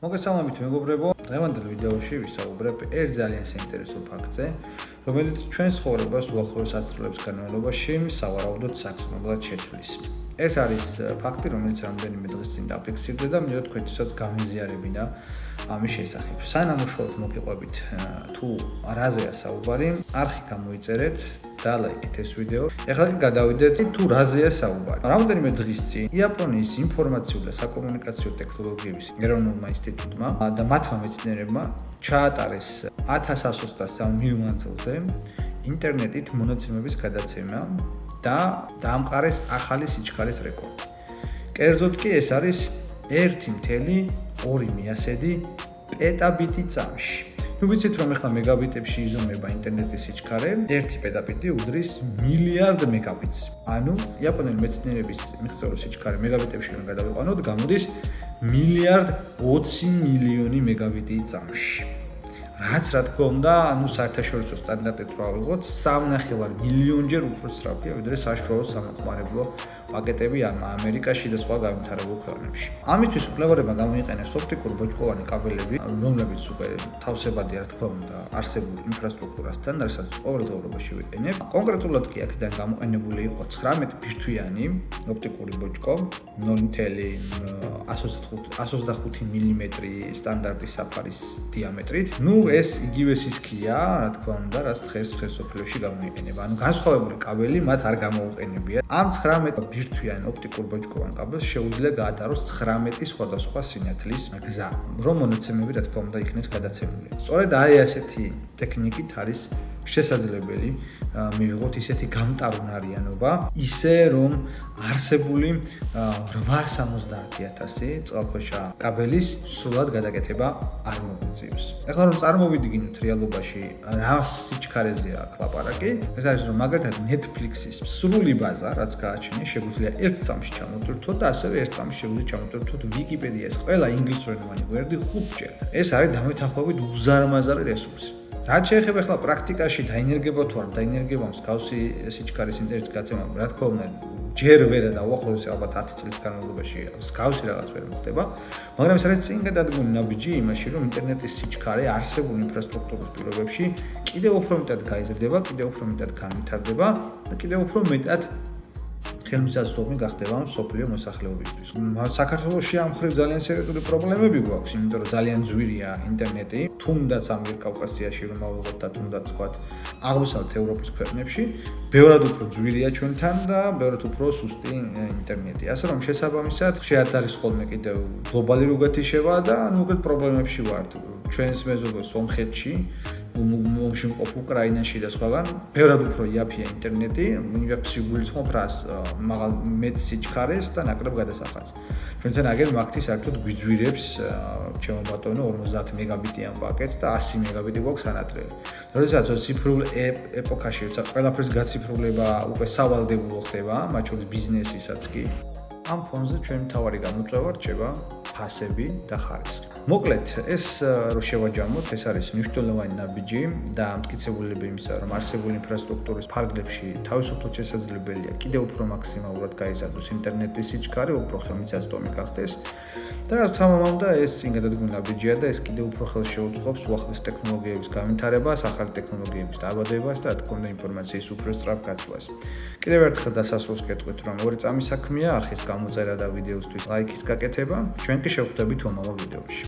მოგესალმებით მეგობრებო, დღევანდელ ვიდეოში ვისაუბრებ ერთ ძალიან საინტერესო ფაქტზე, რომელიც ჩვენს ცხოვრებას უახლოეს ათწლეულის განმავლობაში სავარაუდოდ საგრძნობლად შეცვლის. ეს არის ფაქტი, რომელიც რამდენიმე დღის წინ დაფიქსირდა და მინდოდა თქვენთვისაც გამიზიარებინა ამის შესახებ. სანამ უშუალოდ მოგიყვებით თუ რაზეა საუბარი, არხი გამოიწერეთ და ლაიქით ეს ვიდეო. ეხლა კი გადავიდეთ თუ რაზეა საუბარი. რამდენიმე დღის წინ იაპონიის ინფორმაციული და საკომუნიკაციო ტექნოლოგიების ეროვნულმა ინსტიტუტმა და მათმა მეცნიერებმა ჩაატარეს 1123 მილიონზე ინტერნეტით მონაცემების გადაცემა და დაამყარეს ახალი სიჩქარის რეკორდი. კერძოდ კი ეს არის 1.2 პეტაბიტი წამში. ვიცით რომ ახლა მეგაბიტებში იზომება ინტერნეტის სიჩქარე, 1 პეტაბიტი უდრის მილიარდ მეგაბიტს. ანუ იაპონელი მეცნიერების მიღწეული სიჩქარე მეგაბიტებში რომ გადავიყვანოთ, გამოდის მილიარდ 20 მილიონი მეგაბიტი წამში. რაც რა თქმა უნდა, საერთაშორისო სტანდარტით რო ავიღოთ, 3.5 მილიონჯერ უფრო სწრაფია, ვიდრე საშუალო სამომხმარებლო პაკეტები ამერიკაში და სხვა განვითარებულ ქვეყნებში. ამისთვის მკვლევარებმა გამოიყენეს ოპტიკური ბოჭკოვანი კაბელები, რომლებიც უკვე თავსებადია, რა თქმა უნდა, არსებულ ინფრასტრუქტურასთან, რასაც ყოველ ევროპაში ვიყენებ. კონკრეტულად კი აქედან გამოყენებული იყო 19 ბირთვიანი ოპტიკური ბოჭკო, 0.125 მმ სტანდარტის საფარის დიამეტრით. ეს იგივე სისქია, რა თქმა უნდა, რაც დღეს სოფლიოში გამოიყენება. განსხვავებული კაბელი მათ არ გამოუყენებია. ამ 19 ბირთვიან ოპტიკურ ბოჭკოვან კაბელს შეუძლია გაატაროს 19 სხვადასხვა სინათლის გზა, რომ მონაცემები, რა თქმა უნდა, იქნეს გადაცემული. სწორედ ასეთი ტექნიკით არის შესაძლებელი მივიღოთ ისეთი გამტარუნარიანობა, ისე რომ არსებული 870,000 წყალქვეშა კაბელის სრულად გადაკეთება არ მოგვიწევს. ეხლა რომ წარმოვიდგინოთ რეალობაში რა სიჩქარეზეა ლაპარაკი, ეს არის რომ მაგალითად Netflix-ის სრული ბაზა, რაც გააჩნია, შეგვიძლია ერთ წამში ჩამოტვირთოთ და ასევე ერთ წამში შეგვიძლია ჩამოტვირთოთ Wikipedia-ის ყველა ინგლისურენოვანი გვერდი 5-ჯერ. ეს არის დამეთანხმებით უზარმაზარი რესურსი. რაც შეეხება ახლა პრაქტიკაში დაინერგება თუ არ დაინერგება მსგავსი სიჩქარის ინტერნეტის გაცემა, რა თქმა უნდა, ჯერ ვერა და უახლოესი ალბათ 10 წლის განმავლობაში მსგავსი რაღაც ვერ მოხდება, მაგრამ ეს არის წინ გადადგმული ნაბიჯი იმაში, რომ ინტერნეტის სიჩქარე არსებულ ინფრასტრუქტურის პირობებში კიდევ უფრო მეტად გაიზრდება, კიდევ უფრო მეტად განვითარდება და კიდევ უფრო მეტად ხელმისაწვდომი გახდება მსოფლიო მოსახლეობისთვის. საქართველოში ამ მხრივ ძალიან სერიოზული პრობლემები გვაქვს, იმიტომ რომ ძალიან ძვირია ინტერნეტი, თუნდაც ამიერკავკასიაში რომ ავიღოთ და თუნდაც ვთქვათ აღმოსავლეთ ევროპის ქვეყნებში, ბევრად უფრო ძვირია ჩვენთან და ბევრად უფრო სუსტი ინტერნეტი. ასე რომ შესაბამისად შეადარეს ხოლმე კიდევ გლობალური უგეთიშება და უკეთ პრობლემებში ვართ. ჩვენს მეზობელ სომხეთში ომში მყოფ უკრაინაში და სხვაგან ბევრად უფრო იაფია ინტერნეტი, მიაქვს სიგულისხმობ რას მაღალ მეტ სიჩქარეს და ნაკლებ გადასახადს. ჩვენთან აგერ მაგთი საერთოდ გვიძვირებს ჩემო ბატონო 50 მეგაბიტიან პაკეტს და 100 მეგაბიტი გვაქვს ანატრელი. როდესაც ციფრულ ეპოქაში როცა ყველაფერს გაციფრულება უკვე სავალდებულო ხდება, მათ შორის ბიზნესისაც კი. ამ ფონზე ჩვენი მთავარი გამოწვევა რჩება ფასები და ხარისხი. მოკლედ, ეს რო შევაჯამოთ, ეს არის მნიშვნელოვანი ნაბიჯი და ამტკიცებულება იმისა, რომ არსებული ინფრასტრუქტურის ფარგლებში თავისუფლად შესაძლებელია კიდევ უფრო მაქსიმალურად გაიზარდოს ინტერნეტის სიჩქარე, უფრო ხელმისაწვდომი გახდეს. და რა თქმა უნდა, ეს წინ გადადგმული ნაბიჯია და ეს კიდევ უფრო ხელს შეუწყობს უახლეს ტექნოლოგიების განვითარებას, ახალი ტექნოლოგიების დაბადებას და რა თქმა უნდა ინფორმაციის უფრო სწრაფ გაცვლას. კიდევ ერთხელ დასასრულს გეტყვით, რომ ორი წამის საქმეა, არხის გამოწერა და ვიდეოსთვის ლაიქის გაკეთება. ჩვენ კი შევხვდებით მომავალ ვიდეოში.